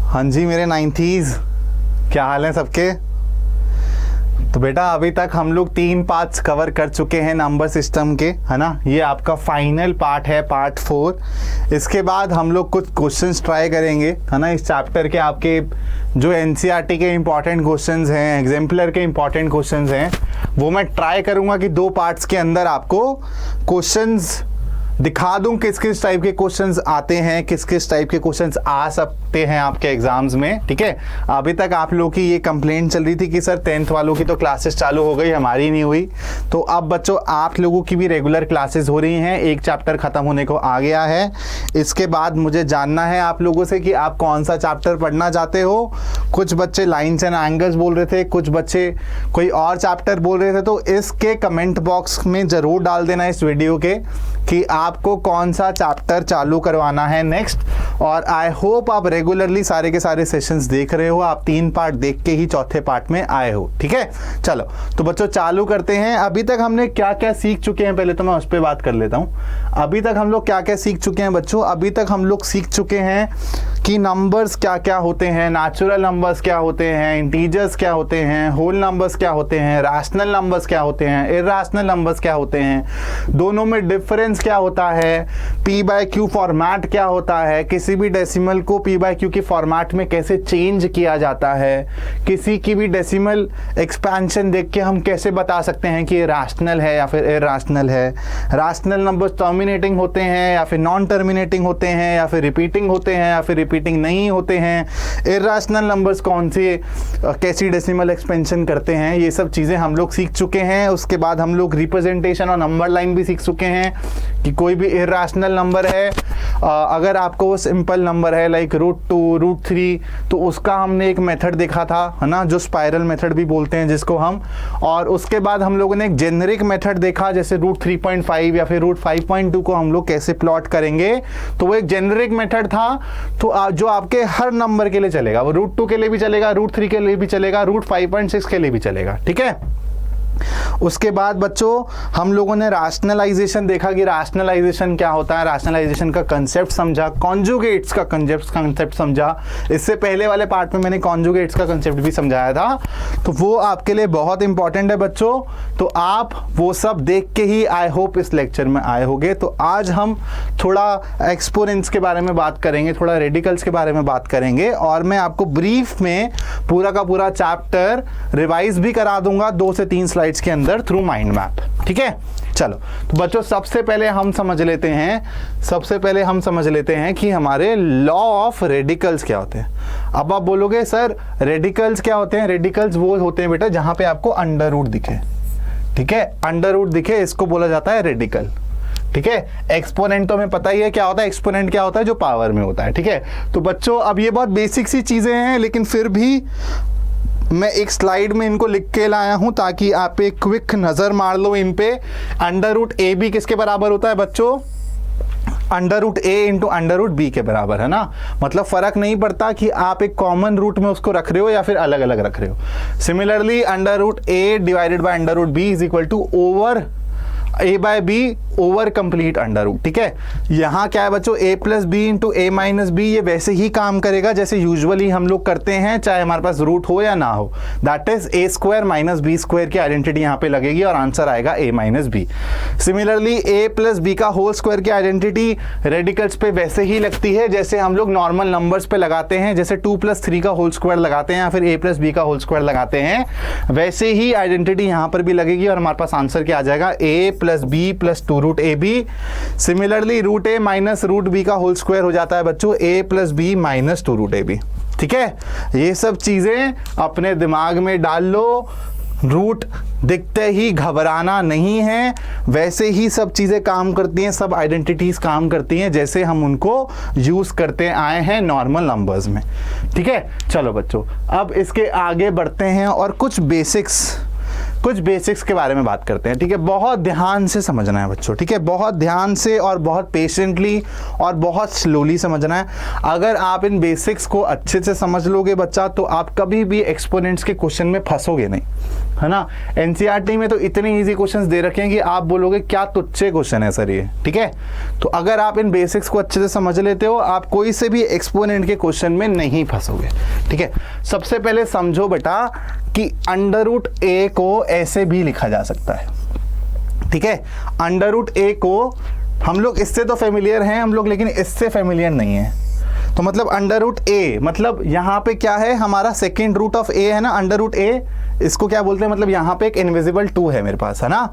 हाँ जी मेरे 90s, क्या हाल है सबके। तो बेटा अभी तक हम लोग 3 पार्ट्स कवर कर चुके हैं नंबर सिस्टम के, है ना। ये आपका फाइनल पार्ट है, पार्ट 4। इसके बाद हम लोग कुछ क्वेश्चंस ट्राई करेंगे, है ना। इस चैप्टर के आपके जो एनसीईआरटी के इंपॉर्टेंट क्वेश्चंस हैं, एग्जाम्पलर के इंपॉर्टेंट क्वेश्चंस हैं, वो मैं ट्राई करूँगा कि 2 पार्ट्स के अंदर आपको क्वेश्चंस दिखा दूं किस किस टाइप के क्वेश्चंस आते हैं, किस किस टाइप के क्वेश्चंस आ सकते हैं आपके एग्जाम्स में, ठीक है। अभी तक आप लोगों की ये कंप्लेंट चल रही थी कि सर 10th वालों की तो क्लासेस चालू हो गई, हमारी नहीं हुई। तो अब बच्चों आप लोगों की भी रेगुलर क्लासेस हो रही हैं, एक चैप्टर खत्म होने को आ गया है। इसके बाद मुझे जानना है आप लोगों से कि आप कौन सा चैप्टर पढ़ना चाहते हो। कुछ बच्चे लाइन्स एंड एंगल्स बोल रहे थे, कुछ बच्चे कोई और चैप्टर बोल रहे थे। तो इसके कमेंट बॉक्स में जरूर डाल देना इस वीडियो के कि आपको कौन सा चैप्टर चालू करवाना है नेक्स्ट। और आई होप आप रेगुलरली सारे के सारे सेशंस देख रहे हो, आप 3 पार्ट देख के ही चौथे पार्ट में आए हो, ठीक है। चलो तो बच्चों चालू करते हैं। अभी तक हमने क्या क्या सीख चुके हैं, पहले तो मैं उस पर बात कर लेता हूं। अभी तक हम लोग क्या क्या सीख चुके हैं बच्चों। अभी तक हम लोग सीख चुके हैं कि नंबर्स क्या क्या होते हैं, नेचुरल नंबर्स क्या होते हैं, इंटीजर्स क्या होते हैं, होल नंबर्स क्या होते हैं, रैशनल नंबर्स क्या होते हैं, इर्रेशनल नंबर्स क्या होते हैं, दोनों में डिफरेंस क्या होता है, p/q फॉर्मेट क्या होता है, किसी भी डेसिमल को p/q के फॉर्मेट में कैसे चेंज किया जाता है, किसी की भी डेसिमल एक्सपेंशन देख के हम कैसे बता सकते हैं कि ये रैशनल है या फिर इर्रेशनल है। रैशनल नंबर्स टर्मिनेटिंग होते हैं या फिर नॉन टर्मिनेटिंग होते हैं, या फिर रिपीटिंग होते हैं या फिर रिपीटिंग नहीं होते हैं। इर्रेशनल नंबर्स कौन से कैसी डेसिमल एक्सपेंशन करते हैं, ये सब चीज़ें हम लोग सीख चुके हैं। उसके बाद हम लोग रिप्रेजेंटेशन और नंबर लाइन भी सीख चुके हैं कि कोई भी इर्रेशनल नंबर है, अगर आपको वो सिंपल नंबर है लाइक √2 √3, तो उसका हमने एक मेथड देखा था, है ना, जो स्पाइरल मेथड भी बोलते हैं जिसको हम। और उसके बाद हम लोगों ने एक जेनरिक मेथड देखा, जैसे √3.5 या फिर √5.2 को हम लोग कैसे प्लॉट करेंगे। तो वो एक जेनरिक मेथड था, तो जो आपके हर नंबर के लिए चलेगा, वो √2 के लिए भी चलेगा, √3 के लिए भी चलेगा, √5.6 के लिए भी चलेगा, ठीक है। उसके बाद बच्चों हम लोगों ने रैशनलाइजेशन देखा कि रैशनलाइजेशन क्या होता है, रैशनलाइजेशन का कंसेप्ट समझा, कॉन्जुगेट्स का कंसेप्ट समझा। इससे पहले वाले पार्ट में मैंने कॉन्जुगेट्स का कंसेप्ट भी समझाया था, तो वो आपके लिए बहुत इंपॉर्टेंट है बच्चों। तो आप वो सब देख के ही आई होप इस लेक्चर में आए होंगे। तो आज हम थोड़ा एक्सपोनेंट्स के बारे में बात करेंगे, थोड़ा रेडिकल्स के बारे में बात करेंगे, और मैं आपको ब्रीफ में पूरा का पूरा चैप्टर रिवाइज भी करा दूंगा 2 से 3 स्लाइड्स के अंदर थ्रू माइंड मैप, ठीक है। चलो तो बच्चों सबसे पहले हम समझ लेते हैं कि हमारे लॉ ऑफ रेडिकल्स क्या होते हैं। अब आप बोलोगे सर रेडिकल्स क्या होते हैं। रेडिकल्स वो होते हैं बेटा जहां पे आपको अंडर रूट दिखे, ठीक है, अंडर रूट दिखे, इसको बोला जाता है रेडिकल, ठीक है। एक्सपोनेंट तो हमें पता ही है क्या होता है, एक्सपोनेंट क्या होता है, जो पावर में होता है, ठीक है। तो बच्चों अब ये बहुत बेसिक सी चीजें हैं, लेकिन फिर भी मैं एक स्लाइड में इनको लिख के लाया हूं ताकि आप एक क्विक नजर मार लो इन पे। √AB किसके बराबर होता है बच्चों, √A इंटू √B के बराबर, है ना। मतलब फर्क नहीं पड़ता कि आप एक कॉमन रूट में उसको रख रहे हो या फिर अलग अलग रख रहे हो। Similarly √A divided by √B is equal to over A/B over complete under root, ठीक है। यहाँ क्या है बच्चों, A+B इंटू A-B, ये वैसे ही काम करेगा जैसे यूजुअली हम लोग करते हैं, चाहे हमारे पास रूट हो या ना हो। दैट इज A² - B² की आइडेंटिटी यहाँ पे लगेगी और आंसर आएगा A-B। सिमिलरली A+B का होल स्क्वायर की आइडेंटिटी रेडिकल्स पे वैसे ही लगती है जैसे हम लोग नॉर्मल नंबर्स पे लगाते हैं, जैसे 2+3 का होल स्क्वायर लगाते हैं या फिर A+B का होल स्क्वायर लगाते हैं, वैसे ही आइडेंटिटी यहाँ पर भी लगेगी और हमारे पास आंसर क्या आ जाएगा, A+B + 2√AB। Similarly √A - √B का होल स्क्वायर हो जाता है बच्चों A+B - 2√AB, ठीक है। ये सब चीजें अपने दिमाग में डाल लो, रूट दिखते ही घबराना नहीं है, वैसे ही सब चीजें काम करती हैं, सब आइडेंटिटीज काम करती हैं जैसे हम उनको यूज करते आए हैं नॉर्मल नंबर्स में, ठीक है। चलो बच्चों अब इसके आगे बढ़ते हैं और कुछ बेसिक्स के बारे में बात करते हैं, ठीक है। बहुत ध्यान से समझना है बच्चों, ठीक है, बहुत ध्यान से और बहुत पेशेंटली और बहुत स्लोली समझना है। अगर आप इन बेसिक्स को अच्छे से समझ लोगे बच्चा, तो आप कभी भी एक्सपोनेंट्स के क्वेश्चन में फंसोगे नहीं, है ना। एनसीईआरटी में तो इतने इजी क्वेश्चंस दे रखे हैं कि आप बोलोगे क्या तुच्छे क्वेश्चन है सर ये, ठीक है। तो अगर आप इन बेसिक्स को अच्छे से समझ लेते हो, आप कोई से भी एक्सपोनेंट के क्वेश्चन में नहीं फंसोगे, ठीक है। सबसे पहले समझो बेटा कि अंडर रूट ए को ऐसे भी लिखा जा सकता है, ठीक है। अंडर रूट ए को हम लोग इससे तो फेमिलियर हैं हम लोग, लेकिन इससे फेमिलियर नहीं है। तो मतलब अंडर रूट ए, मतलब यहाँ पे क्या है हमारा सेकेंड रूट ऑफ ए है ना, अंडर रूट ए, इसको क्या बोलते हैं, मतलब यहाँ पे एक इनविजिबल 2 है मेरे पास, है ना।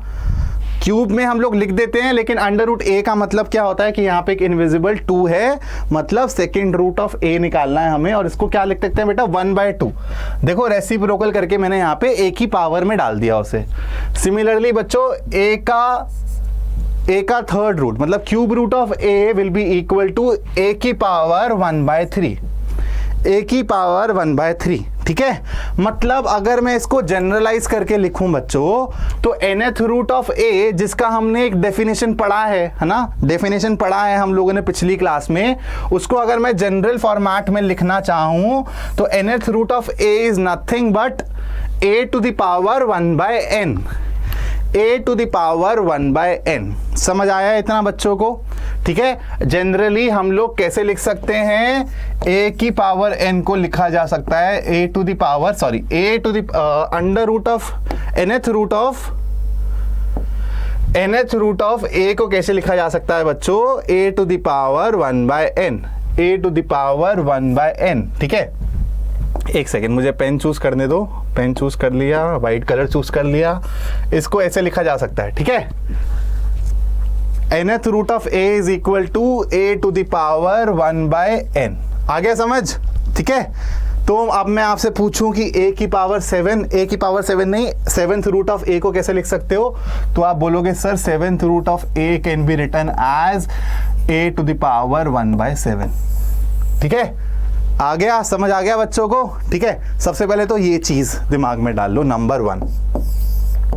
क्यूब में हम लोग लिख देते हैं, लेकिन अंडर रूट ए का मतलब क्या होता है कि यहाँ पे एक इनविजिबल 2 है, मतलब सेकेंड रूट ऑफ ए निकालना है हमें। और इसको क्या लिख सकते हैं बेटा, 1/2। देखो रेसिप्रोकल करके मैंने यहाँ पे ए की पावर में डाल दिया उसे। सिमिलरली बच्चों ए का थर्ड रूट, मतलब cube root of a will be equal to a की पावर 1/3, ए की पावर 1/3, ठीक है। मतलब अगर मैं इसको जनरलाइज करके लिखूं बच्चों, तो nth रूट ऑफ ए, जिसका हमने एक डेफिनेशन पढ़ा है ना, डेफिनेशन पढ़ा है हम लोगों ने पिछली क्लास में, उसको अगर मैं जनरल फॉर्मेट में लिखना चाहूं तो nth root of A is nothing but a to the power 1/n, a to the power 1/n। समझ आया इतना बच्चों को, ठीक है। जनरली हम लोग कैसे लिख सकते हैं, a की पावर n को लिखा जा सकता है a to the power, sorry, a to the under root of nth root of a को कैसे लिखा जा सकता है बच्चों, a to the power 1/n, a to the power 1/n, ठीक है। एक सेकेंड मुझे पेन चूज करने दो, पेन चूज कर लिया, वाइट कलर चूज कर लिया। इसको ऐसे लिखा जा सकता है, ठीक है। nth root of a is equal to a to the power 1/n। आ गया समझ, ठीक है। तो अब मैं आपसे पूछूं कि a की पावर 7, a की पावर 7 नहीं, 7th रूट ऑफ a को कैसे लिख सकते हो, तो आप बोलोगे sir 7th root of a can be written as a to the power 1/7, ठीक है। आ गया, समझ आ गया बच्चों को, ठीक है। सबसे पहले तो ये चीज दिमाग में डाल लो, नंबर 1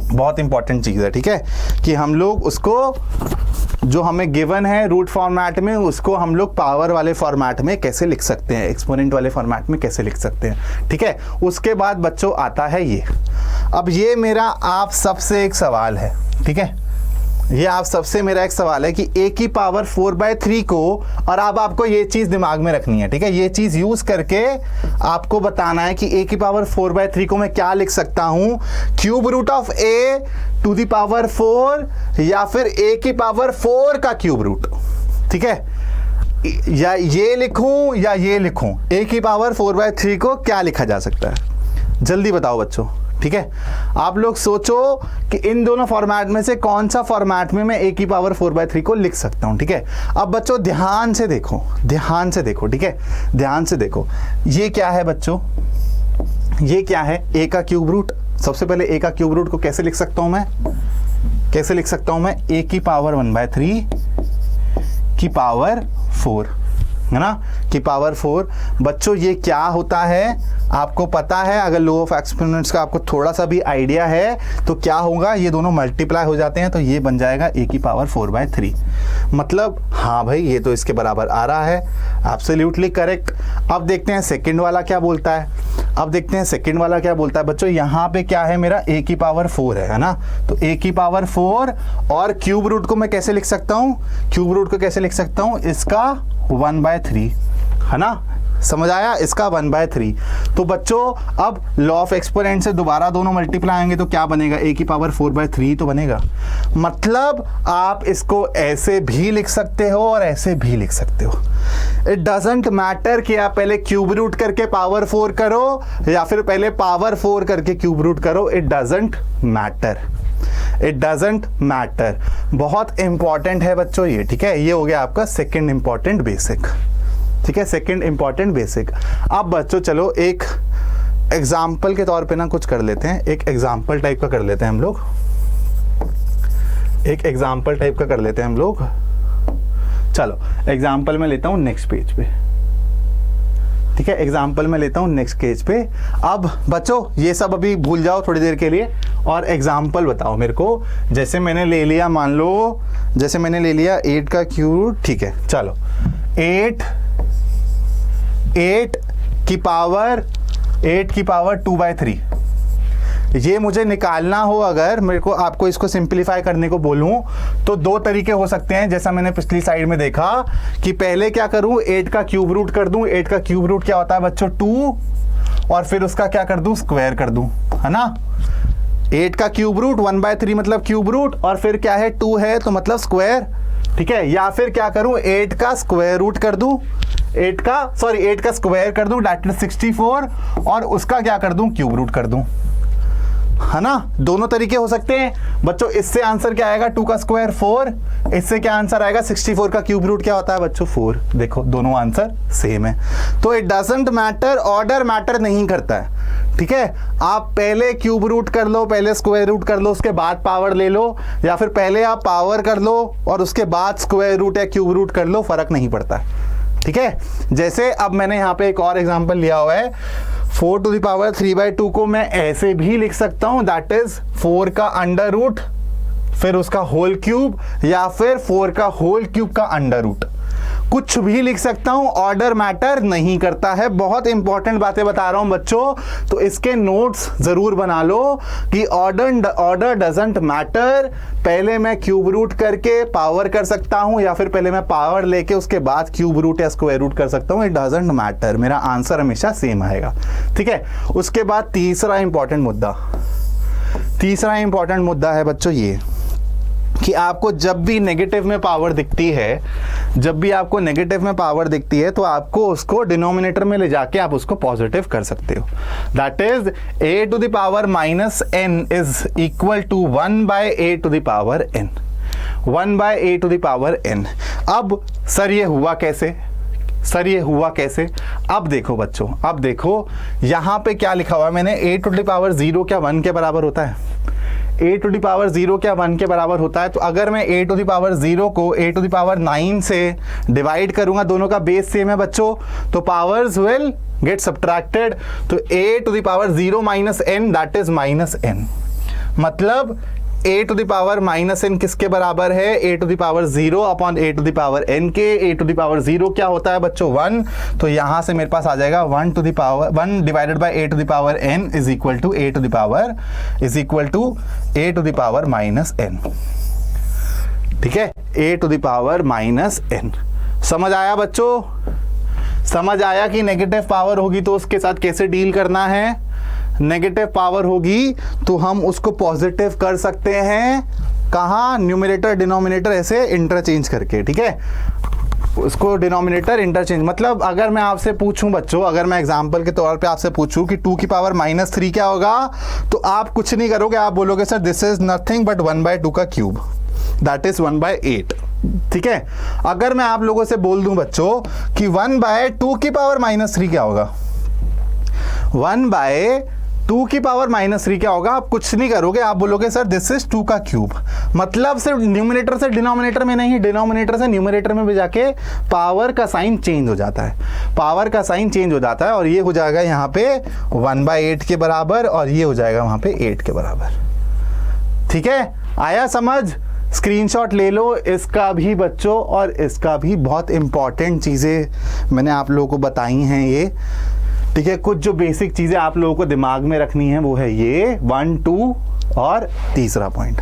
बहुत इंपॉर्टेंट चीज है, ठीक है, कि हम लोग उसको जो हमें गिवन है रूट फॉर्मेट में, उसको हम लोग पावर वाले फॉर्मेट में कैसे लिख सकते हैं, एक्सपोनेंट वाले फॉर्मेट में कैसे लिख सकते हैं, ठीक है। उसके बाद बच्चों आता है ये। अब ये मेरा आप सबसे एक सवाल है, ठीक है, ये आप सबसे मेरा एक सवाल है कि a की पावर 4/3 को, और अब आपको ये चीज दिमाग में रखनी है, ठीक है। ये चीज यूज करके आपको बताना है कि a की पावर 4/3 को मैं क्या लिख सकता हूं, cube root of a to the power 4 या फिर a की पावर 4 का क्यूब रूट, ठीक है। या ये लिखूं या ये लिखूं, a की पावर 4/3 को क्या लिखा जा सकता है, जल्दी बताओ बच्चों, ठीक है। आप लोग सोचो कि इन दोनों फॉर्मेट में से कौन सा फॉर्मेट में मैं a की पावर 4/3 को लिख सकता हूं, ठीक है। अब बच्चों ध्यान से देखो, ध्यान से देखो, ठीक है, ध्यान से देखो। ये क्या है बच्चों, ये क्या है, a का क्यूब रूट। सबसे पहले a का क्यूब रूट को कैसे लिख सकता हूं मैं, कैसे लिख सकता हूं मैं, a की पावर 1/3 की पावर 4, है ना, की पावर 4। बच्चों ये क्या होता है आपको पता है, अगर लॉ ऑफ एक्सपोनेंट्स का आपको थोड़ा सा भी आइडिया है तो क्या होगा, ये दोनों मल्टीप्लाई हो जाते हैं, तो ये बन जाएगा a की पावर 4/3। मतलब हाँ भाई ये तो इसके बराबर आ रहा है, एब्सोल्युटली करेक्ट। अब देखते हैं सेकंड वाला क्या बोलता है, अब देखते हैं सेकंड वाला क्या बोलता है बच्चों। यहाँ पे क्या है मेरा, a की पावर 4 है ना, तो a की पावर 4 और क्यूब रूट को मैं कैसे लिख सकता हूँ, क्यूब रूट को कैसे लिख सकता हूँ, इसका 1/3, है ना, समझ आया, इसका 1/3। तो बच्चों अब लॉ ऑफ एक्सपोनेंट से दोबारा दोनों मल्टीप्लाई आएंगे तो क्या बनेगा, a की पावर 4/3 तो बनेगा। मतलब आप इसको ऐसे भी लिख सकते हो और ऐसे भी लिख सकते हो। इट डजेंट मैटर कि आप पहले क्यूब रूट करके पावर 4 करो या फिर पहले पावर 4 करके क्यूब रूट करो, it doesn't matter, it doesn't matter. बहुत इंपॉर्टेंट है बच्चों ये, ठीक है। ये हो गया आपका सेकेंड इंपॉर्टेंट बेसिक, ठीक है, सेकेंड इंपॉर्टेंट बेसिक। अब बच्चों चलो एक एग्जाम्पल के तौर पे ना कुछ कर लेते हैं, एक एग्जाम्पल टाइप का कर लेते हैं हम लोग, एक एग्जाम्पल टाइप का कर लेते हैं हम लोग। चलो एग्जाम्पल में लेता हूं नेक्स्ट पेज पे, ठीक है, एग्जाम्पल में लेता हूं नेक्स्ट पेज पे। अब बच्चों ये सब अभी भूल जाओ थोड़ी देर के लिए और एग्जाम्पल बताओ मेरे को। जैसे मैंने ले लिया, मान लो जैसे मैंने ले लिया 8 का क्यूब, ठीक है, चलो 8 की पावर 2/3, ये मुझे निकालना हो, अगर मेरे को आपको इसको सिंपलीफाई करने को बोलूं तो दो तरीके हो सकते हैं, जैसा मैंने पिछली साइड में देखा कि पहले क्या करूं, 8 का क्यूब रूट कर दूं। 8 का क्यूब रूट क्या होता है बच्चों, 2, और फिर उसका क्या कर दूं, स्क्वायर कर दूं, है ना। 8 का क्यूब रूट 1/3 मतलब क्यूब रूट, और फिर क्या है 2 है तो मतलब स्क्वायर, ठीक है। या फिर क्या करूं, 8 का स्क्वायर रूट कर दूं, 8 का स्क्वायर कर दूं, दैट इज 64, और उसका क्या कर दूं, क्यूब रूट कर दूं, है ना। दोनों तरीके हो सकते हैं बच्चों। इससे आंसर क्या आएगा, 2 का स्क्वायर 4, इससे क्या आंसर आएगा, 64 का क्यूब रूट क्या होता है बच्चों, 4। देखो दोनों आंसर सेम है। तो it doesn't matter, order matter नहीं करता है, ठीक है। आप पहले क्यूब रूट कर लो, पहले स्क्वायर रूट कर लो, उसके बाद पावर ले लो, या फिर पहले आप पावर कर लो और उसके बाद स्क्वायर रूट या क्यूब रूट कर लो, फर्क नहीं पड़ता, ठीक है। जैसे अब मैंने यहाँ पे एक और एग्जांपल लिया हुआ है, 4 टू द पावर 3/2 को मैं ऐसे भी लिख सकता हूं, दैट इज 4 का अंडर रूट फिर उसका होल क्यूब, या फिर 4 का होल क्यूब का अंडर रूट, कुछ भी लिख सकता हूं, ऑर्डर मैटर नहीं करता है। बहुत इंपॉर्टेंट बातें बता रहा हूं बच्चों, तो इसके नोट्स जरूर बना लो कि ऑर्डर डजंट मैटर। पहले मैं क्यूब रूट करके पावर कर सकता हूं, या फिर पहले मैं पावर लेके उसके बाद क्यूब रूट या स्क्वायर रूट कर सकता हूं, इट डजंट मैटर, मेरा आंसर हमेशा सेम आएगा, ठीक है। उसके बाद तीसरा इंपॉर्टेंट मुद्दा है बच्चों ये कि आपको जब भी नेगेटिव में पावर दिखती है, तो आपको उसको डिनोमिनेटर में ले जाके आप उसको पॉजिटिव कर सकते हो। That is a to the power minus n is equal to 1/a to the power n, 1/a to the power n। अब सर ये हुआ कैसे, अब देखो बच्चों, अब देखो यहां पे क्या लिखा हुआ है मैंने, a टू द पावर 0 क्या 1 के बराबर होता है, a टू द पावर 0 क्या 1 के बराबर होता है। तो अगर मैं a टू द पावर 0 को a टू द पावर 9 से डिवाइड करूंगा, दोनों का बेस सेम है बच्चों, तो पावर्स विल गेट सब्ट्रैक्टेड। तो a to the power 0 minus n that is minus n, मतलब a to the power minus n किसके बराबर है, a to the power 0 upon a to the power n के। a to the power 0 क्या होता है बच्चों, 1, तो यहां से मेरे पास आ जाएगा 1 to the power 1 divided by a to the power n is equal to a to the power minus n, ठीक है, a to the power minus n। समझ आया बच्चों, समझ आया कि नेगेटिव पावर होगी तो उसके साथ कैसे डील करना है। नेगेटिव पावर होगी तो हम उसको पॉजिटिव कर सकते हैं, कहाँ, न्यूमरेटर डिनोमिनेटर ऐसे इंटरचेंज करके, ठीक है। उसको डिनोमिनेटर इंटरचेंज, मतलब अगर मैं आपसे पूछूं बच्चों, अगर मैं एग्जांपल के तौर पे आपसे पूछूं कि 2 की पावर माइनस 3 क्या होगा, तो आप कुछ नहीं करोगे, आप बोलोगे sir this is nothing but 1/2 का क्यूब, दैट इज 1/8, ठीक है। अगर मैं आप लोगों से बोल दूं बच्चों कि 1/2 की पावर माइनस 3 क्या होगा, 1/2 की पावर माइनस 3 क्या होगा, आप कुछ नहीं करोगे, आप बोलोगे सर दिस इज 2 का क्यूब। मतलब सिर्फ न्यूमरेटर से डिनोमिनेटर में नहीं, डिनोमिनेटर से न्यूमरेटर में भी जाके पावर का साइन चेंज हो जाता है, और ये हो जाएगा यहाँ पे 1/8 के बराबर, और ये हो जाएगा वहां पे 8 के बराबर, ठीक है। आया समझ, स्क्रीनशॉट ले लो इसका भी बच्चों, और इसका भी। बहुत इंपॉर्टेंट चीजें मैंने आप लोगों को बताई हैं ये, ठीक है। कुछ जो बेसिक चीजें आप लोगों को दिमाग में रखनी है वो है ये 1, 2 और तीसरा पॉइंट,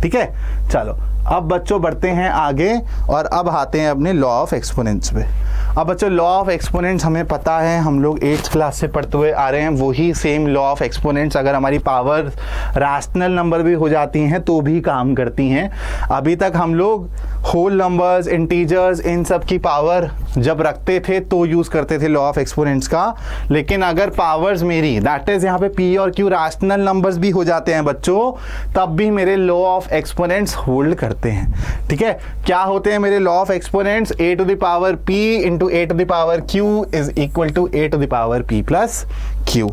ठीक है। चलो अब बच्चों बढ़ते हैं आगे, और अब आते हैं अपने लॉ ऑफ एक्सपोनेंट्स पे। अब बच्चों लॉ ऑफ एक्सपोनेंट्स हमें पता है, हम लोग 8th क्लास से पढ़ते हुए आ रहे हैं, वही सेम लॉ ऑफ एक्सपोनेंट्स अगर हमारी पावर रैशनल नंबर भी हो जाती हैं तो भी काम करती हैं। अभी तक हम लोग होल नंबर्स, इंटीजर्स, इन सब की पावर जब रखते थे तो यूज करते थे लॉ ऑफ एक्सपोनेंट्स का, लेकिन अगर पावर्स मेरी दैट इज यहाँ पे p और q रैशनल नंबर्स भी हो जाते हैं बच्चों, तब भी मेरे लॉ ऑफ एक्सपोनेंट्स होल्ड करते हैं, ठीक है। क्या होते हैं मेरे law of exponents, a to the power p into a to the power q is equal to a to the power p plus q।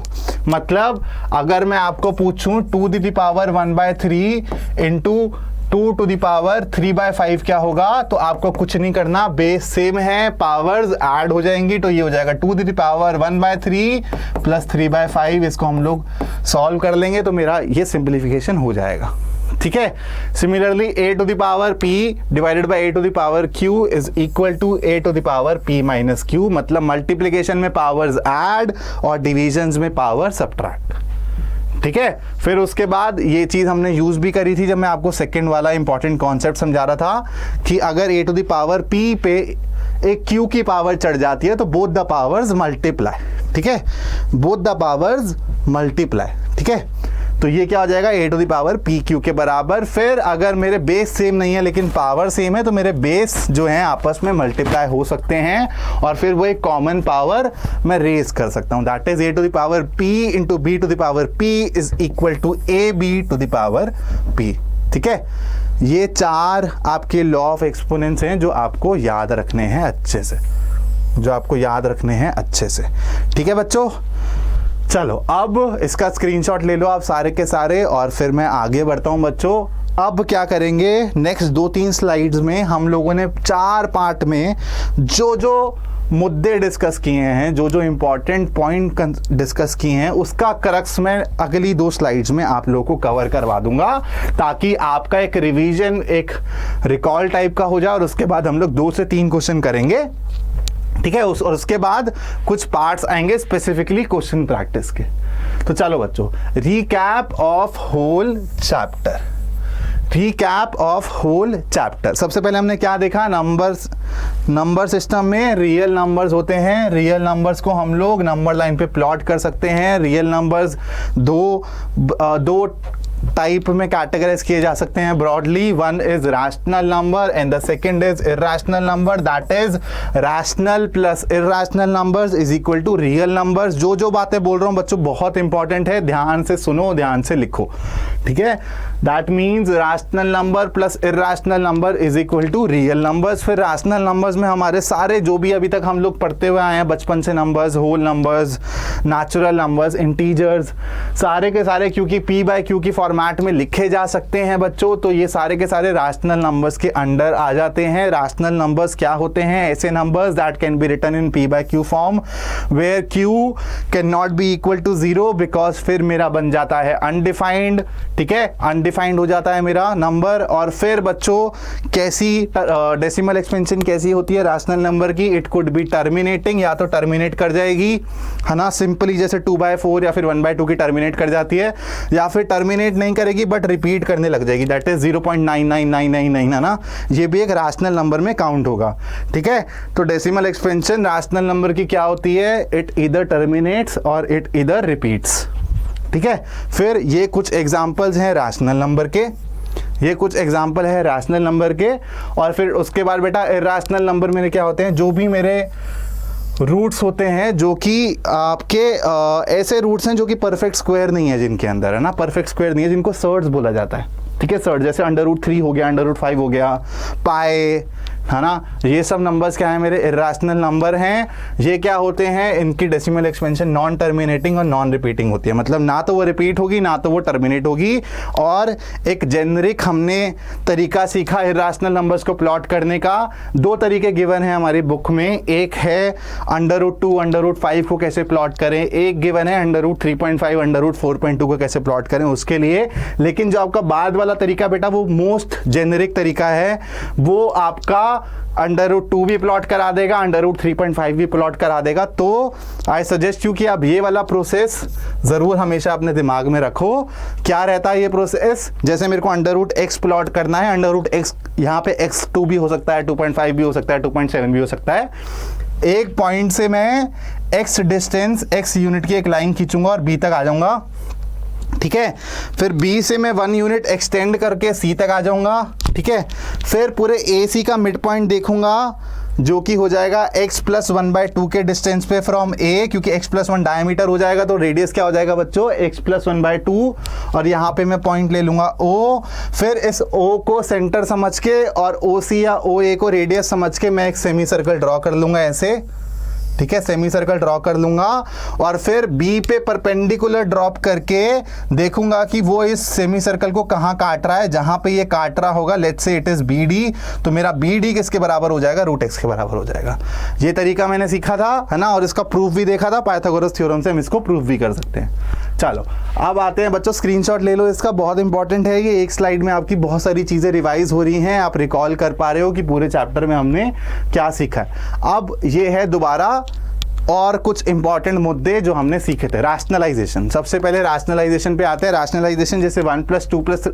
मतलब अगर मैं आपको पूछूं 2 to the power 1/3 into 2 to the power 3/5 क्या होगा, तो आपको कुछ नहीं करना, बेस सेम है, पावर्स ऐड हो जाएंगी, तो ये हो जाएगा 2 टू द पावर 1/3 प्लस 3/5। इसको हम लोग सॉल्व कर लेंगे तो मेरा ये सिंप्लीफिकेशन हो जाएगा, ठीक है। Similarly a to the power p divided by a to the power q is equal to a to the power p minus q। मतलब मल्टीप्लिकेशन में पावर्स ऐड और डिविजन्स में पावर सब्ट्रैक्ट, ठीक है। फिर उसके बाद ये चीज हमने यूज भी करी थी जब मैं आपको सेकंड वाला इंपॉर्टेंट कॉन्सेप्ट समझा रहा था कि अगर a to the power p पे एक q की पावर चढ़ जाती है तो बोथ द पावर्स मल्टीप्लाई, ठीक है, बोथ द पावर्स मल्टीप्लाई, ठीक है। तो ये क्या हो जाएगा, a to the power p q के बराबर। फिर अगर मेरे बेस सेम नहीं है लेकिन पावर सेम है तो मेरे बेस जो हैं आपस में मल्टीप्लाई हो सकते हैं और फिर वो एक कॉमन पावर मैं रेज कर सकता हूं। That is a to the power p into b to the power p is equal to ab to the power p, ठीक है। ये 4 आपके लॉ ऑफ एक्सपोनेंट्स हैं जो आपको याद रखने हैं अच्छे से, जो आपको याद रखने हैं अच्छे से, ठीक है बच्चों। चलो अब इसका स्क्रीनशॉट ले लो आप सारे के सारे और फिर मैं आगे बढ़ता हूं बच्चों। अब क्या करेंगे, नेक्स्ट 2-3 स्लाइड्स में हम लोगों ने 4 पार्ट में जो जो मुद्दे डिस्कस किए हैं, जो जो इंपॉर्टेंट पॉइंट डिस्कस किए हैं, उसका क्रक्स मैं अगली 2 स्लाइड्स में आप लोगों को कवर करवा दूंगा ताकि आपका एक रिवीजन, एक रिकॉल टाइप का हो जाए और उसके बाद हम लोग 2 से 3 क्वेश्चन करेंगे, ठीक है। और उसके बाद कुछ पार्ट्स आएंगे स्पेसिफिकली क्वेश्चन प्रैक्टिस के। तो चलो बच्चों, recap of whole chapter, recap of whole chapter. सबसे पहले हमने क्या देखा, नंबर सिस्टम में रियल नंबर्स होते हैं। रियल नंबर्स को हम लोग नंबर लाइन पे प्लॉट कर सकते हैं। रियल नंबर्स दो टाइप में कैटेगराइज किए जा सकते हैं broadly. One is rational number and the second is irrational number. That is rational plus irrational numbers is equal to real numbers. जो जो बातें बोल रहा हूं बच्चों बहुत इंपॉर्टेंट है, ध्यान से सुनो, ध्यान से लिखो, ठीक है। That means rational number plus irrational number is equal to real numbers. फिर रैशनल नंबर्स में हमारे सारे जो भी अभी तक हम लोग पढ़ते हुए आए हैं बचपन से, numbers, whole numbers, natural numbers, integers, सारे के सारे क्योंकि p बाय q की फॉर्मेट में लिखे जा सकते हैं बच्चों, तो ये सारे के सारे रैशनल नंबर्स के अंडर आ जाते हैं। रैशनल नंबर्स क्या होते हैं, ऐसे numbers that can be written in p bye q form where q can not be equal to 0 because फिर मेरा बन जाता है अनडिफाइंड, ठीक है, अनडिफाइंड हो जाता है मेरा नंबर। और फिर बच्चों कैसी डेसिमल एक्सपेंशन कैसी होती है रैशनल नंबर की, इट कुड बी टर्मिनेटिंग, या तो टर्मिनेट कर जाएगी, है ना, सिंपली जैसे 2/4 या फिर 1/2 की टर्मिनेट कर जाती है, या फिर टर्मिनेट नहीं करेगी बट रिपीट करने लग जाएगी, दैट इज 0.99999, है ना, ये भी एक रैशनल नंबर में काउंट होगा, ठीक है। तो डेसिमल एक्सपेंशन रैशनल नंबर की क्या होती है, इट ईदर टर्मिनेट्स और इट ईदर रिपीट्स, ठीक है। फिर ये कुछ एग्जांपल्स हैं रैशनल नंबर के, ये कुछ एग्जांपल है रैशनल नंबर के। और फिर उसके बाद बेटा इर्रेशनल नंबर मेरे क्या होते हैं, जो भी मेरे रूट्स होते हैं जो कि आपके ऐसे रूट्स हैं जो कि परफेक्ट स्क्वायर नहीं है जिनके अंदर, है ना, परफेक्ट स्क्वायर नहीं है, जिनको सर्ड्स बोला जाता है, ठीक है, सर्ड, जैसे √3 हो गया, √5 हो गया, पाई, है ना, ये सब नंबर्स क्या है मेरे इर्रेशनल नंबर हैं। ये क्या होते हैं, इनकी डेसिमल एक्सपेंशन नॉन टर्मिनेटिंग और नॉन रिपीटिंग होती है, मतलब ना तो वो रिपीट होगी ना तो वो टर्मिनेट होगी। और एक जेनरिक हमने तरीका सीखा इर्रेशनल नंबर्स को प्लॉट करने का। 2 तरीके गिवन है हमारी बुक में, एक है √2 √5 को कैसे प्लॉट करें, एक गिवन है √3.5 √4.2 को कैसे प्लॉट करें उसके लिए। लेकिन जो आपका बाद वाला तरीका बेटा वो मोस्ट जेनरिक तरीका है, वो आपका √2 भी प्लॉट करा देगा, √3.5 भी प्लॉट करा देगा। तो आई सजेस्ट यू कि आप ये वाला प्रोसेस जरूर हमेशा अपने दिमाग में रखो। क्या रहता है ये प्रोसेस, जैसे मेरे को √x प्लॉट करना है, √x यहाँ पे x2 भी हो सकता है, 2.5 भी हो सकता है, 2.7 भी हो सकता है। एक पॉइंट से मैं x डिस्टेंस, x यूनिट की एक लाइन खींचूंगा और b तक आ जाऊंगा, ठीक है। फिर B से मैं 1 यूनिट एक्सटेंड करके C तक आ जाऊंगा, ठीक है। फिर पूरे AC का मिड पॉइंट देखूंगा जो कि हो जाएगा x + 1/2 के डिस्टेंस पे फ्रॉम A, क्योंकि x + 1 डायमीटर हो जाएगा तो रेडियस क्या हो जाएगा बच्चों, x + 1/2। और यहाँ पे मैं पॉइंट ले लूंगा O। फिर इस O को सेंटर समझ के और OC या OA को रेडियस समझ के मैं एक सेमी सर्कल ड्रॉ कर लूंगा ऐसे, ठीक है, सेमी सर्कल ड्रॉ कर लूंगा। और फिर बी पे परपेंडिकुलर ड्रॉप करके देखूंगा कि वो इस सेमी सर्कल को कहां काट रहा है, जहां पे ये काट रहा होगा, let's say it is BD, तो मेरा BD किसके बराबर हो जाएगा, √x के बराबर हो जाएगा। ये तरीका मैंने सीखा था, है ना, और इसका प्रूफ भी देखा था पाइथागोरस थ्योरम से, हम इसको प्रूफ भी कर सकते हैं। चलो अब आते हैं बच्चों, स्क्रीनशॉट ले लो इसका, बहुत इंपॉर्टेंट है ये। एक स्लाइड में आपकी बहुत सारी चीजें रिवाइज हो रही हैं, आप रिकॉल कर पा रहे हो कि पूरे चैप्टर में हमने क्या सीखा है। अब ये है दोबारा और कुछ इंपॉर्टेंट मुद्दे जो हमने सीखे थे। रैशनलाइजेशन, सबसे पहले रैशनलाइजेशन पे आते हैं। रैशनलाइजेशन जैसे 1 + 2 +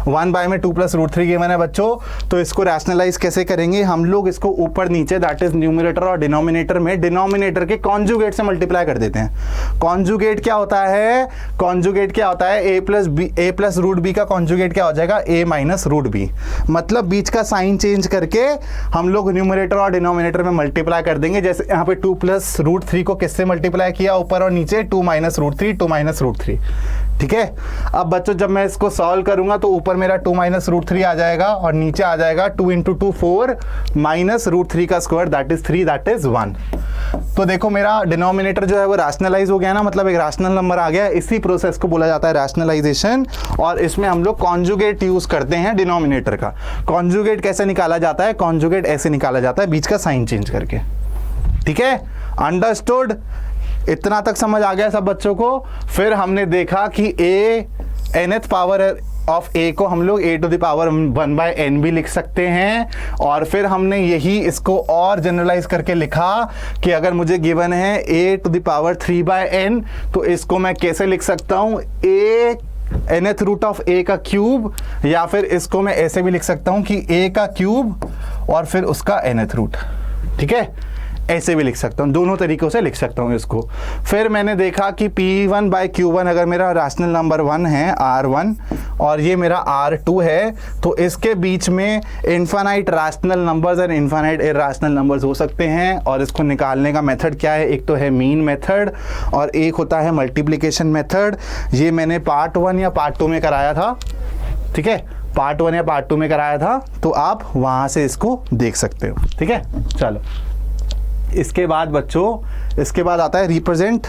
1 बाय में 2 + √3 गिवन है बच्चों, तो इसको रैशनलाइज कैसे करेंगे हम लोग? इसको ऊपर नीचे दैट इज न्यूमरेटर और डिनोमिनेटर में डिनोमिनेटर के कॉन्जुगेट से मल्टीप्लाई कर देते हैं। कॉन्जुगेट क्या होता है? कॉन्जुगेट क्या होता है? a + √b का कॉन्जुगेट क्या हो जाएगा? a - √b। मतलब बीच का साइन चेंज करके हम लोग न्यूमरेटर और डिनोमिनेटर में मल्टीप्लाई कर देंगे। जैसे यहाँ पे 2 + √3 को किससे मल्टीप्लाई किया? ऊपर और नीचे 2 - √3, 2 - √3। ठीक है। अब बच्चों जब मैं इसको सॉल्व करूंगा तो ऊपर मेरा 2 - √3 आ जाएगा और नीचे आ जाएगा 2 × 2 4 - √3 का square that is 3, that is 1। तो देखो मेरा डिनोमिनेटर जो है वो रैशनलाइज हो गया ना, मतलब एक रैशनल नंबर आ गया। इसी प्रोसेस को बोला जाता है रैशनलाइजेशन, और इसमें हम लोग कॉन्जुगेट यूज करते हैं डिनोमिनेटर का। कॉन्जुगेट कैसे निकाला जाता है? कॉन्जुगेट ऐसे निकाला जाता है, बीच का साइन चेंज करके। ठीक है, अंडरस्टूड? इतना तक समझ आ गया सब बच्चों को? फिर हमने देखा कि nth पावर ऑफ a को हम लोग a⁴1/n भी लिख सकते हैं, और फिर हमने यही इसको और जनरलाइज करके लिखा कि अगर मुझे गिवन है a⁴3/n तो इसको मैं कैसे लिख सकता हूं? nth रूट ऑफ a का क्यूब, या फिर इसको मैं ऐसे भी लिख सकता हूं कि a का क्यूब और फिर उसका nth रूट। ठीक है, ऐसे भी लिख सकता हूँ, दोनों तरीकों से लिख सकता हूँ इसको। फिर मैंने देखा कि P1/Q1 अगर मेरा रैशनल नंबर 1 है R1 और ये मेरा R2 है, तो इसके बीच में इनफाइनाइट रैशनल नंबर्स और इनफाइनाइट इरैशनल नंबर्स हो सकते हैं। और इसको निकालने का मेथड क्या है? एक तो है मीन मेथड और एक होता है मल्टीप्लिकेशन मेथड। ये मैंने पार्ट 1 या पार्ट 2 में कराया था। ठीक है, पार्ट 1 या पार्ट 2 में कराया था, तो आप वहाँ से इसको देख सकते हो। ठीक है, चलो इसके बाद बच्चों, इसके बाद आता है रिप्रेजेंट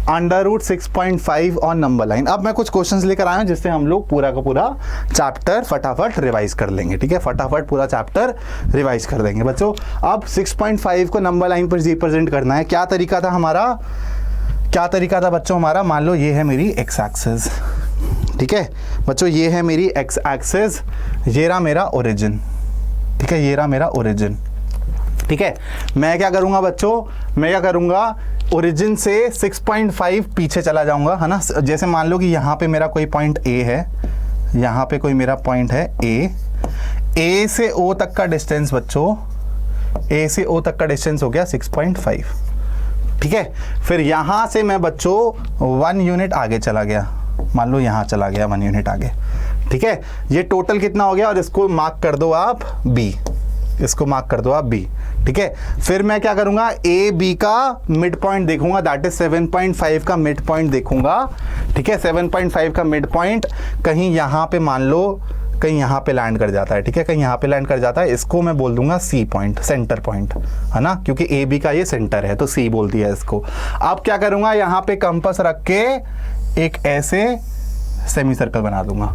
√6.5 ऑन नंबर लाइन। अब मैं कुछ क्वेश्चंस लेकर आया हूं जिससे हम लोग पूरा का पूरा चैप्टर फटाफट रिवाइज कर लेंगे। ठीक है, फटाफट पूरा चैप्टर रिवाइज कर देंगे बच्चों। अब 6.5 को नंबर लाइन पर रिप्रेजेंट करना है। क्या तरीका था हमारा? क्या तरीका था बच्चों हमारा? मान लो ये है मेरी एक्स एक्सिस। ठीक है बच्चों, ये है मेरी एक्स एक्सिस, ये रहा मेरा ओरिजिन। ठीक है, ये रहा मेरा ओरिजिन। ठीक है, मैं क्या करूंगा बच्चों? मैं क्या करूंगा? ओरिजिन से 6.5 पीछे चला जाऊंगा, है ना। जैसे मान लो कि यहाँ पे मेरा कोई पॉइंट A है, यहाँ पे कोई मेरा पॉइंट है A से O तक का डिस्टेंस बच्चों, A से O तक का डिस्टेंस हो गया 6.5। ठीक है, फिर यहाँ से मैं बच्चों 1 यूनिट आगे चला गया, मान लो यहाँ चला गया 1 यूनिट आगे। ठीक है, ये टोटल कितना हो गया? और इसको मार्क कर दो आप B, इसको मार्क कर दो आप B। ठीक है, फिर मैं क्या करूंगा? A B का मिड पॉइंट देखूंगा, दैट इज 7.5 का मिड पॉइंट देखूंगा। ठीक है, 7.5 का मिड पॉइंट कहीं यहाँ पे मान लो कहीं यहाँ पे लैंड कर जाता है। ठीक है, कहीं यहाँ पे लैंड कर जाता है, इसको मैं बोल दूंगा C पॉइंट, सेंटर पॉइंट, है ना, क्योंकि A B का ये सेंटर है तो C बोल दिया इसको। अब क्या करूंगा? यहाँ पे कंपास रख के एक ऐसे सेमी सर्कल बना दूंगा।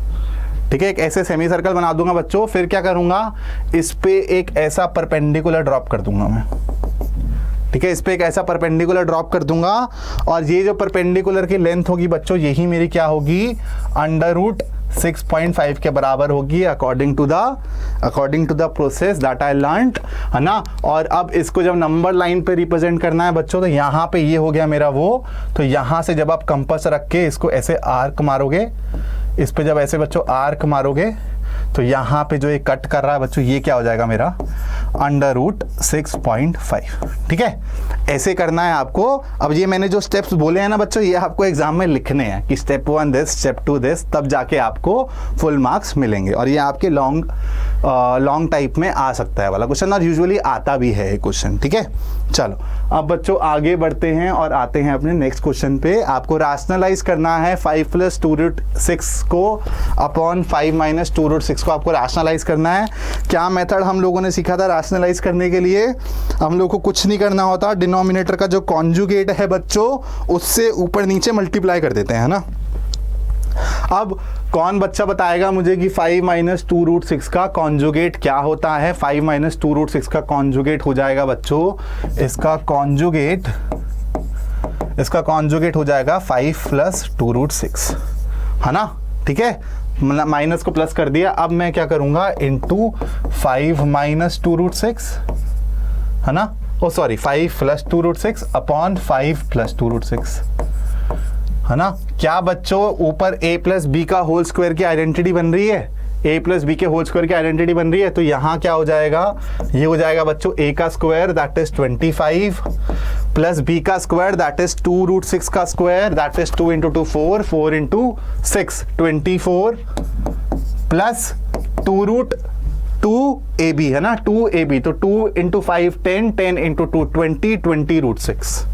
ठीक है, एक ऐसे सेमी सर्कल बना दूंगा बच्चों। फिर क्या करूंगा? इस पे एक ऐसा परपेंडिकुलर ड्रॉप कर दूंगा मैं। ठीक है, इस पे एक ऐसा परपेंडिकुलर ड्रॉप कर दूंगा, और ये जो परपेंडिकुलर की लेंथ होगी बच्चों, यही मेरी क्या होगी? √6.5 के बराबर होगी, according to the process that I learned, है ना। और अब इसको जब नंबर लाइन पे रिप्रेजेंट करना है बच्चों, तो यहाँ पे ये हो गया मेरा वो, तो यहाँ से जब आप कंपास रख के इसको ऐसे आर्क मारोगे, इस पे जब ऐसे बच्चों आर्क मारोगे, तो यहाँ पे जो ये कट कर रहा है बच्चों, ये क्या हो जाएगा मेरा? √6.5। ठीक है, ऐसे करना है आपको। अब ये मैंने जो स्टेप्स बोले हैं ना बच्चों, ये आपको एग्जाम में लिखने हैं कि स्टेप 1 दिस, स्टेप 2 दिस, तब जाके आपको फुल मार्क्स मिलेंगे। और ये आपके लॉन्ग टाइप में आ सकता है वाला क्वेश्चन, और यूजुअली आता भी है क्वेश्चन। ठीक है, चलो अब बच्चों आगे बढ़ते हैं और आते हैं अपने नेक्स्ट क्वेश्चन पे। आपको रैशनलाइज करना है 5 + 2√6 को अपॉन 5 - 2√6 को आपको रैशनलाइज करना है। क्या मेथड हम लोगों ने सीखा था रैशनलाइज करने के लिए? हम लोग को कुछ नहीं करना होता, डिनोमिनेटर का जो कॉन्जुगेट है बच्चों, उससे ऊपर नीचे मल्टीप्लाई कर देते हैं, है ना। अब कौन बच्चा बताएगा मुझे कि 5 - 2√6 का कॉन्जुगेट क्या होता है? 5 - 2√6 का कॉन्जुगेट हो जाएगा बच्चों, इसका कॉन्जुगेट हो जाएगा 5 + 2√6, है ना। ठीक है, माइनस को प्लस कर दिया। अब मैं क्या करूंगा? इंटू 5 - 2√6, है ना, oh sorry 5 plus 2 root 6 upon 5 plus 2 root 6, है ना। क्या बच्चों ऊपर a प्लस बी का होल स्क्वायर की आइडेंटिटी बन रही है, a प्लस बी के होल स्क्वायर की आइडेंटिटी बन रही है, तो यहाँ क्या हो जाएगा, ये हो जाएगा बच्चों a का square that is 25 plus b का स्क्वायर दैट इज 2 रूट 6 का square that is 2 into 2 4, 4 into 6 24 plus 2 root 2ab है ना, 2ab, तो 2 इंटू 5 10, 10 इंटू 2 20, 20 रूट 6,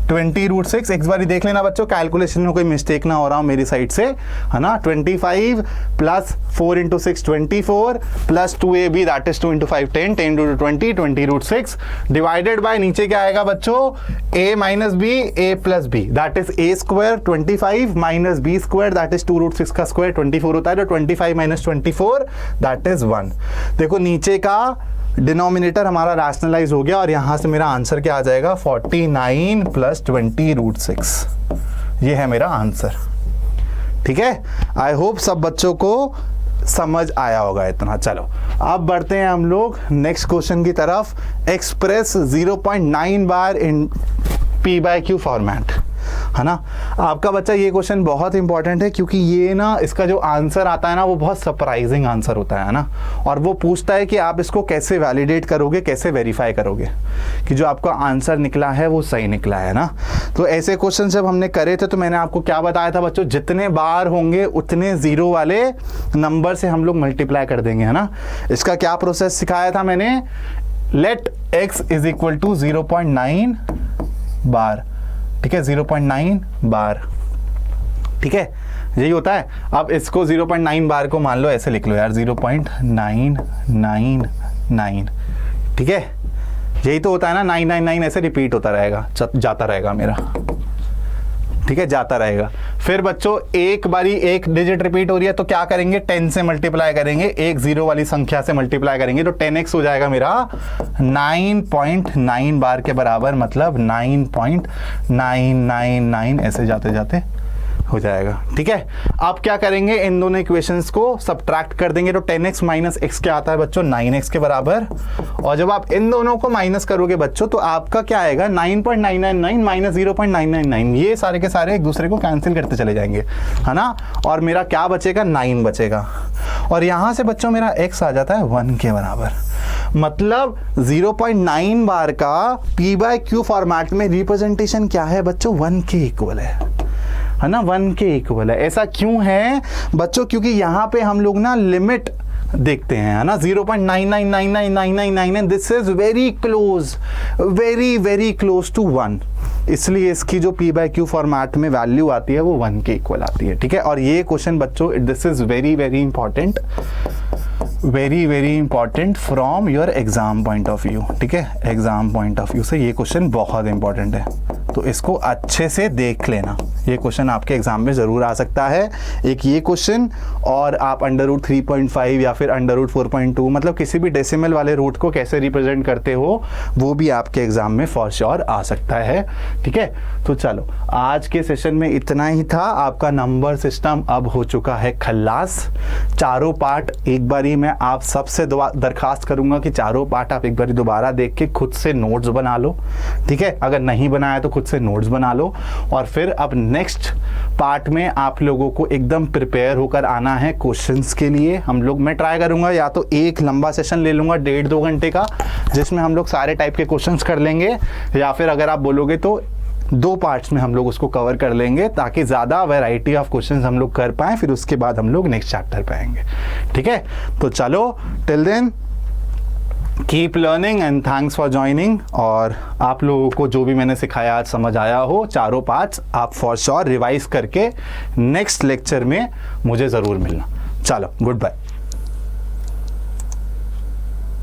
20 रूट 6। एक बार देख लेना बच्चों, कैलकुलेशन में कोई मिस्टेक ना हो रहा हो मेरी साइड से, है ना। 25 plus 4 into 6 24 plus 2ab that is 2 into 5 10, 10 into 20, 20 root 6 divided by नीचे क्या आएगा बच्चों, a minus b, a plus b that is a square 25 minus b square that is 2 root 6 का स्क्वायर 24 होता है, तो 25 माइनस 24 दैट इज 1। देखो नीचे का डिनोमिनेटर हमारा रैशनलाइज हो गया और यहां से मेरा आंसर क्या आ जाएगा, 49 प्लस 20 रूट 6, ये है मेरा आंसर। ठीक है, आई होप सब बच्चों को समझ आया होगा इतना। चलो अब बढ़ते हैं हम लोग नेक्स्ट क्वेश्चन की तरफ। एक्सप्रेस 0.9 बार इन p बाय q फॉर्मेट, है ना। आपका बच्चा ये क्वेश्चन बहुत इंपॉर्टेंट है क्योंकि ये ना इसका जो आंसर आता है ना वो बहुत सरप्राइजिंग आंसर होता है ना, और वो पूछता है कि आप इसको कैसे वैलिडेट करोगे, कैसे वेरीफाई करोगे कि जो आपका आंसर निकला है वो सही निकला है ना। तो ऐसे क्वेश्चन जब हमने करे थे तो मैंने आपको क्या बताया था बच्चों, जितने बार होंगे उतने जीरो वाले नंबर से हम लोग मल्टीप्लाई कर देंगे, है ना। इसका क्या प्रोसेस सिखाया था मैंने, let x is equal to 0.9 bar, ठीक है, 0.9 बार, ठीक है, यही होता है। अब इसको 0.9 बार को मान लो ऐसे लिख लो यार, 0.999, ठीक है, यही तो होता है ना, 999 ऐसे रिपीट होता रहेगा, जाता रहेगा मेरा, ठीक है, जाता रहेगा। फिर बच्चों एक बारी एक डिजिट रिपीट हो रही है तो क्या करेंगे, 10 से मल्टीप्लाई करेंगे, एक जीरो वाली संख्या से मल्टीप्लाई करेंगे तो 10x हो जाएगा मेरा 9.9 बार के बराबर, मतलब 9.999 ऐसे जाते जाते हो जाएगा। ठीक है, अब क्या करेंगे, इन दोनों इक्वेशंस को सब्ट्रैक्ट कर देंगे तो 10x माइनस x क्या आता है बच्चों, 9x के बराबर। और जब आप इन दोनों को माइनस करोगे बच्चों तो आपका क्या आएगा, 9.999 माइनस 0.999, ये सारे के सारे एक दूसरे को कैंसिल करते चले जाएंगे, है ना। और मेरा क्या बचेगा, 9 बचेगा, और यहां से बच्चों मेरा x आ जाता है 1 के बराबर। मतलब 0.9 बार का p बाय q फॉर्मेट में रिप्रेजेंटेशन क्या है बच्चों, 1 के इक्वल है ना, 1 के इक्वल है। ऐसा क्यों है बच्चों, क्योंकि यहाँ पे हम लोग ना लिमिट देखते हैं, है ना, 0.9999999, this is very close, very very close to 1, इसलिए इसकी जो p बाय q फॉर्मेट में वैल्यू आती है वो 1 के इक्वल आती है। ठीक है, और ये क्वेश्चन बच्चों this is very very important, very very important from your exam point of view. ठीक है, एग्जाम पॉइंट ऑफ व्यू से ये क्वेश्चन बहुत इंपॉर्टेंट है, तो इसको अच्छे से देख लेना, ये क्वेश्चन आपके एग्जाम में जरूर आ सकता है। एक ये क्वेश्चन, और आप अंडर रूट 3.5 या फिर अंडर रूट 4.2, मतलब किसी भी डेसिमल वाले रूट को कैसे रिप्रेजेंट करते हो वो भी आपके एग्जाम में फॉर श्योर आ सकता है। ठीक है, तो चलो आज के सेशन में इतना ही था। आपका नंबर सिस्टम अब हो चुका है खल्लास। चारों पार्ट एक बारी मैं आप सबसे दरखास्त करूंगा कि चारों पार्ट आप एक बारी दोबारा देख के खुद से नोट्स बना लो। ठीक है, अगर नहीं बनाया तो खुद से नोट्स बना लो, और फिर अब नेक्स्ट पार्ट में आप लोगों को एकदम प्रिपेयर होकर आना है क्वेश्चंस के लिए। हम लोग, मैं ट्राई करूंगा या तो एक लंबा सेशन ले लूंगा 1.5-2 घंटे का, जिसमें हम लोग सारे टाइप के क्वेश्चंस कर लेंगे, या फिर अगर आप बोलोगे तो 2 पार्ट्स में हम लोग उसको कवर कर लेंगे, ताकि ज़्यादा वैरायटी ऑफ क्वेश्चंस हम लोग कर पाएँ, फिर उसके बाद हम लोग नेक्स्ट चैप्टर पे आएंगे। ठीक है, तो चलो till then keep learning and thanks for joining. और आप लोगों को जो भी मैंने सिखाया आज समझ आया हो, चारों पार्ट्स आप फॉर श्योर रिवाइज करके नेक्स्ट लेक्चर में मुझे ज़रूर मिलना। चलो, गुड बाय।